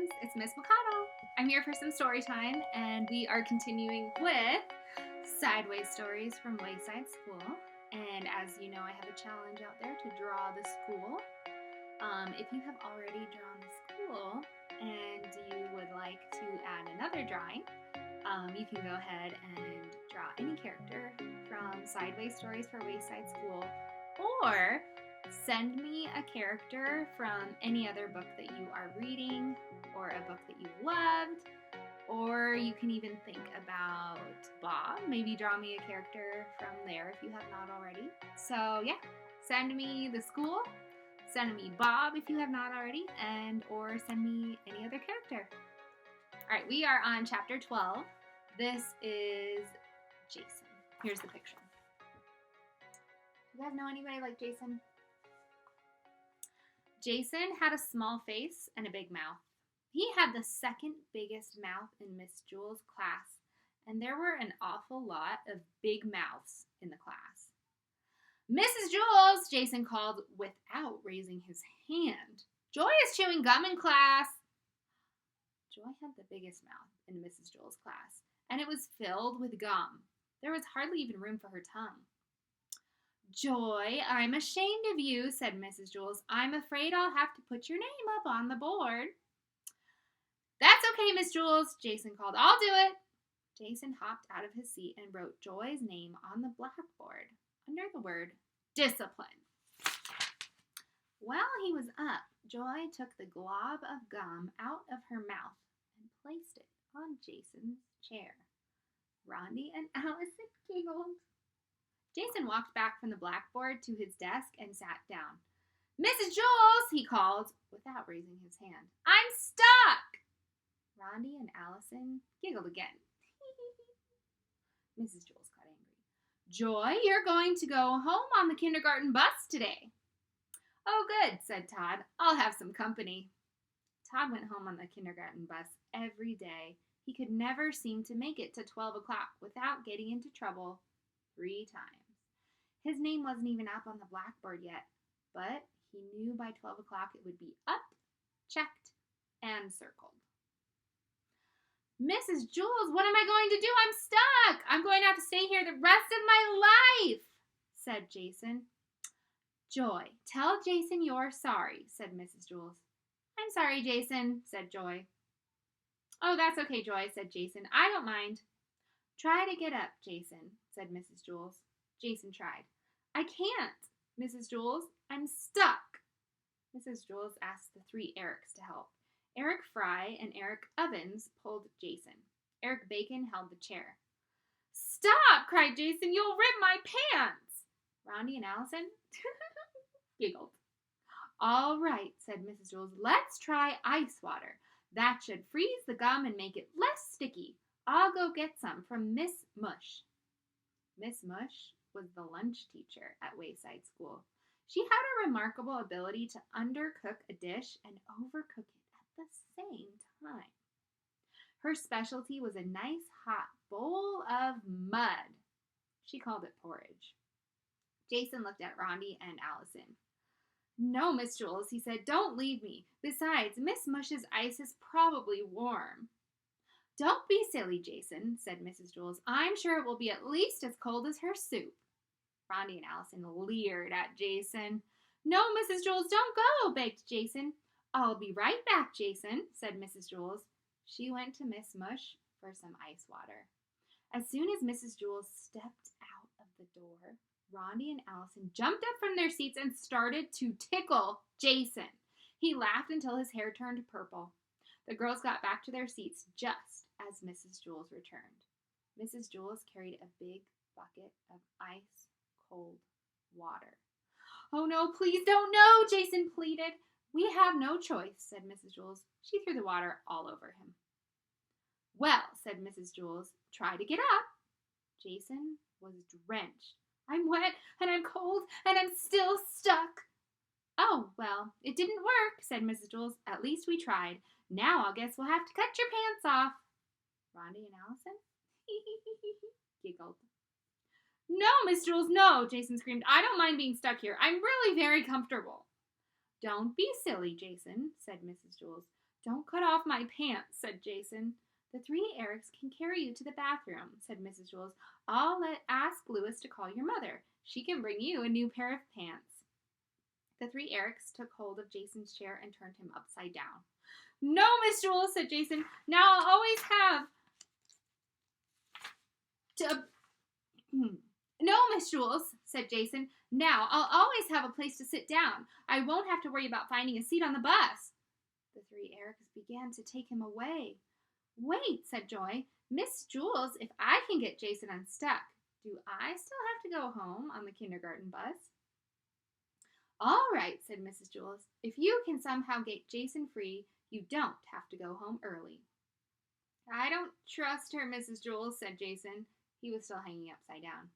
friends, it's Miss McConnell. I'm here for some story time, and we are continuing with Sideways Stories from Wayside School. And as you know, I have a challenge out there to draw the school. If you have already drawn the school and you would like to add another drawing, you can go ahead and draw any character from Sideways Stories for Wayside School, or send me a character from any other book that you are reading or a book that you loved, or you can even think about Bob. Maybe draw me a character from there if you have not already. So yeah, send me the school, send me Bob if you have not already, or send me any other character. All right, we are on chapter 12. This is Jason. Here's the picture. You guys know anybody like Jason? Jason had a small face and a big mouth. He had the second biggest mouth in Miss Jewel's class, and there were an awful lot of big mouths in the class. Mrs. Jules, Jason called without raising his hand. Joy is chewing gum in class. Joy had the biggest mouth in Mrs. Jules' class, and it was filled with gum. There was hardly even room for her tongue. Joy, I'm ashamed of you, said Mrs. Jules. I'm afraid I'll have to put your name up on the board. That's okay, Miss Jules, Jason called. I'll do it. Jason hopped out of his seat and wrote Joy's name on the blackboard under the word discipline. While he was up, Joy took the glob of gum out of her mouth and placed it on Jason's chair. Rondi and Allison giggled. Jason walked back from the blackboard to his desk and sat down. Mrs. Jules, he called, without raising his hand. I'm stuck! Rondi and Allison giggled again. Mrs. Jules got angry. Joy, you're going to go home on the kindergarten bus today. Oh, good, said Todd. I'll have some company. Todd went home on the kindergarten bus every day. He could never seem to make it to 12 o'clock without getting into trouble 3 times. His name wasn't even up on the blackboard yet, but he knew by 12 o'clock it would be up, checked, and circled. Mrs. Jules, what am I going to do? I'm stuck. I'm going to have to stay here the rest of my life, said Jason. Joy, tell Jason you're sorry, said Mrs. Jules. I'm sorry, Jason, said Joy. Oh, that's okay, Joy, said Jason. I don't mind. Try to get up, Jason, said Mrs. Jules. Jason tried. I can't, Mrs. Jules. I'm stuck. Mrs. Jules asked the 3 Erics to help. Eric Fry and Eric Ovens pulled Jason. Eric Bacon held the chair. Stop, cried Jason. You'll rip my pants. Rondi and Allison giggled. All right, said Mrs. Jules. Let's try ice water. That should freeze the gum and make it less sticky. I'll go get some from Miss Mush. Miss Mush was the lunch teacher at Wayside School. She had a remarkable ability to undercook a dish and overcook it at the same time. Her specialty was a nice hot bowl of mud. She called it porridge. Jason looked at Rondi and Allison. No, Miss Jules, he said, don't leave me. Besides, Miss Mush's ice is probably warm. Don't be silly, Jason, said Mrs. Jules. I'm sure it will be at least as cold as her soup. Rondi and Allison leered at Jason. No, Mrs. Jules, don't go, begged Jason. I'll be right back, Jason, said Mrs. Jules. She went to Miss Mush for some ice water. As soon as Mrs. Jules stepped out of the door, Rondi and Allison jumped up from their seats and started to tickle Jason. He laughed until his hair turned purple. The girls got back to their seats just as Mrs. Jules returned. Mrs. Jules carried a big bucket of ice-cold water. Oh no, please don't, no, Jason pleaded. We have no choice, said Mrs. Jules. She threw the water all over him. Well, said Mrs. Jules, try to get up. Jason was drenched. I'm wet, and I'm cold, and I'm still stuck. Oh, well, it didn't work, said Mrs. Jules. At least we tried. Now I guess we'll have to cut your pants off. Rondi and Allison giggled. No, Miss Jules, no, Jason screamed. I don't mind being stuck here. I'm really very comfortable. Don't be silly, Jason, said Mrs. Jules. Don't cut off my pants, said Jason. The 3 Erics can carry you to the bathroom, said Mrs. Jules. I'll ask Louis to call your mother. She can bring you a new pair of pants. The 3 Erics took hold of Jason's chair and turned him upside down. No, Miss Jules, said Jason. Now I'll always have to... No, Miss Jules, said Jason. Now I'll always have a place to sit down. I won't have to worry about finding a seat on the bus. The 3 Erics began to take him away. Wait, said Joy. Miss Jules, if I can get Jason unstuck, do I still have to go home on the kindergarten bus? All right, said Mrs. Jules. If you can somehow get Jason free, you don't have to go home early. I don't trust her, Mrs. Jules, said Jason. He was still hanging upside down.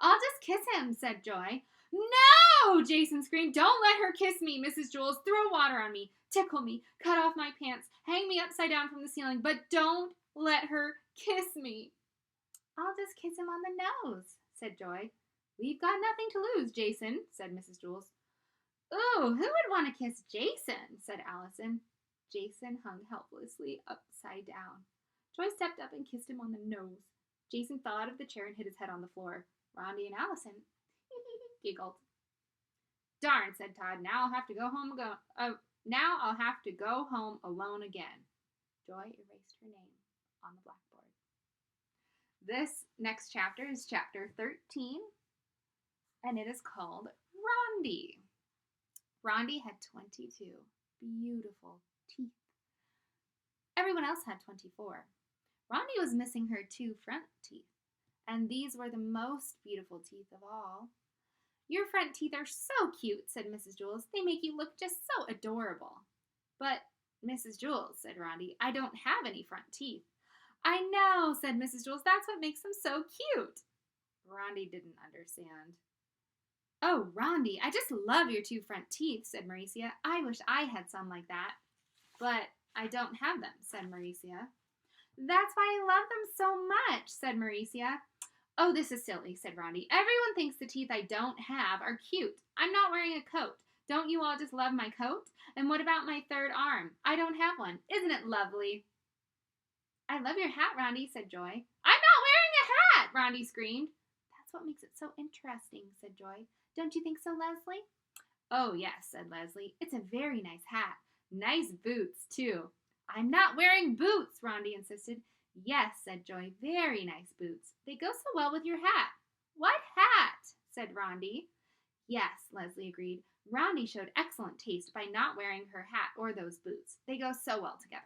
I'll just kiss him, said Joy. No, Jason screamed. Don't let her kiss me, Mrs. Jules. Throw water on me, tickle me, cut off my pants, hang me upside down from the ceiling, but don't let her kiss me. I'll just kiss him on the nose, said Joy. We've got nothing to lose, Jason, said Mrs. Jules. Ooh, who would want to kiss Jason, said Allison. Jason hung helplessly upside down. Joy stepped up and kissed him on the nose. Jason fell out of the chair and hit his head on the floor. Rondi and Allison giggled. Darn, said Todd. Now I'll have to go home alone again. Joy erased her name on the blackboard. This next chapter is chapter 13, and it is called Rondi. Rondi had 22 beautiful teeth. Everyone else had 24. Rondi was missing her 2 front teeth, and these were the most beautiful teeth of all. Your front teeth are so cute, said Mrs. Jules. They make you look just so adorable. But, Mrs. Jules, said Rondi, I don't have any front teeth. I know, said Mrs. Jules. That's what makes them so cute. Rondi didn't understand. Oh, Rondi, I just love your 2 front teeth, said Maurecia. I wish I had some like that. But I don't have them, said Maurecia. That's why I love them so much, said Maurecia. Oh, this is silly, said Rondi. Everyone thinks the teeth I don't have are cute. I'm not wearing a coat. Don't you all just love my coat? And what about my 3rd arm? I don't have one. Isn't it lovely? I love your hat, Rondi, said Joy. I'm not wearing a hat, Rondi screamed. That's what makes it so interesting, said Joy. Don't you think so, Leslie? Oh, yes, said Leslie. It's a very nice hat. Nice boots, too. I'm not wearing boots, Rondi insisted. Yes, said Joy. Very nice boots. They go so well with your hat. What hat? Said Rondi. Yes, Leslie agreed. Rondi showed excellent taste by not wearing her hat or those boots. They go so well together.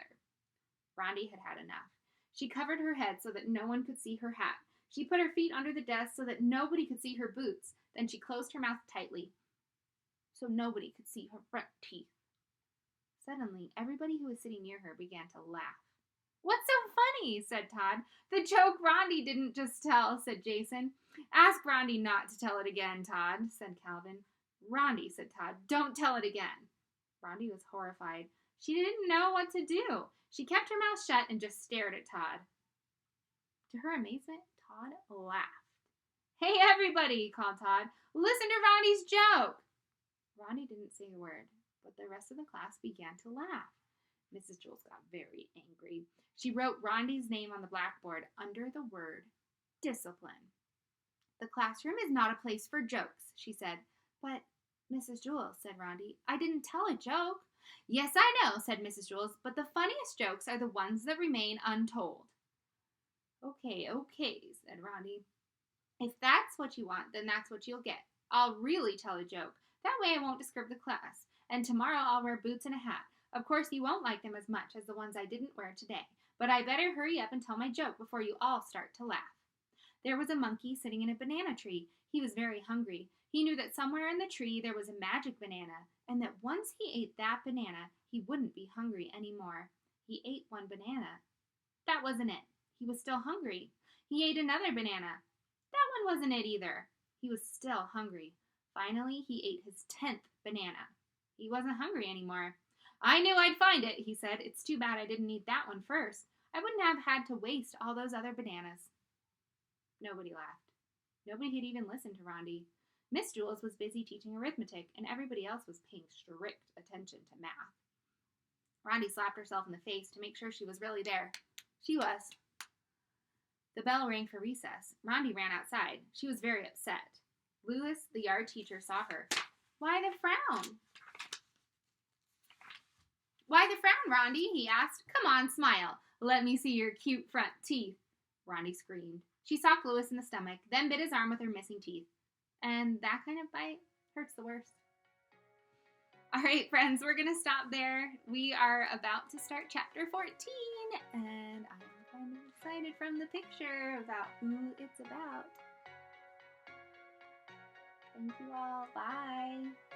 Rondi had had enough. She covered her head so that no one could see her hat. She put her feet under the desk so that nobody could see her boots. Then she closed her mouth tightly so nobody could see her front teeth. Suddenly, everybody who was sitting near her began to laugh. What's so funny? Said Todd. The joke Rondi didn't just tell, said Jason. Ask Rondi not to tell it again, Todd, said Calvin. Rondi, said Todd, don't tell it again. Rondi was horrified. She didn't know what to do. She kept her mouth shut and just stared at Todd. To her amazement, Todd laughed. Hey, everybody, called Todd. Listen to Rondi's joke. Rondi didn't say a word, but the rest of the class began to laugh. Mrs. Jules got very angry. She wrote Rondi's name on the blackboard under the word discipline. The classroom is not a place for jokes, she said. But, Mrs. Jules, said Rondi, I didn't tell a joke. Yes, I know, said Mrs. Jules, but the funniest jokes are the ones that remain untold. Okay, said Rondi. If that's what you want, then that's what you'll get. I'll really tell a joke. That way I won't disturb the class. And tomorrow I'll wear boots and a hat. Of course, you won't like them as much as the ones I didn't wear today. But I better hurry up and tell my joke before you all start to laugh. There was a monkey sitting in a banana tree. He was very hungry. He knew that somewhere in the tree there was a magic banana, and that once he ate that banana, he wouldn't be hungry anymore. He ate one banana. That wasn't it. He was still hungry. He ate another banana. That one wasn't it either. He was still hungry. Finally, he ate his 10th banana. He wasn't hungry anymore. I knew I'd find it, he said. It's too bad I didn't eat that one first. I wouldn't have had to waste all those other bananas. Nobody laughed. Nobody had even listened to Rondi. Miss Jules was busy teaching arithmetic, and everybody else was paying strict attention to math. Rondi slapped herself in the face to make sure she was really there. She was. The bell rang for recess. Rondi ran outside. She was very upset. Lewis, the yard teacher, saw her. Why the frown? Why the frown, Rondi? He asked. Come on, smile. Let me see your cute front teeth. Rondi screamed. She socked Lewis in the stomach, then bit his arm with her missing teeth. And that kind of bite hurts the worst. All right, friends, we're going to stop there. We are about to start chapter 14, and I'm kind of excited from the picture about who it's about. Thank you all. Bye.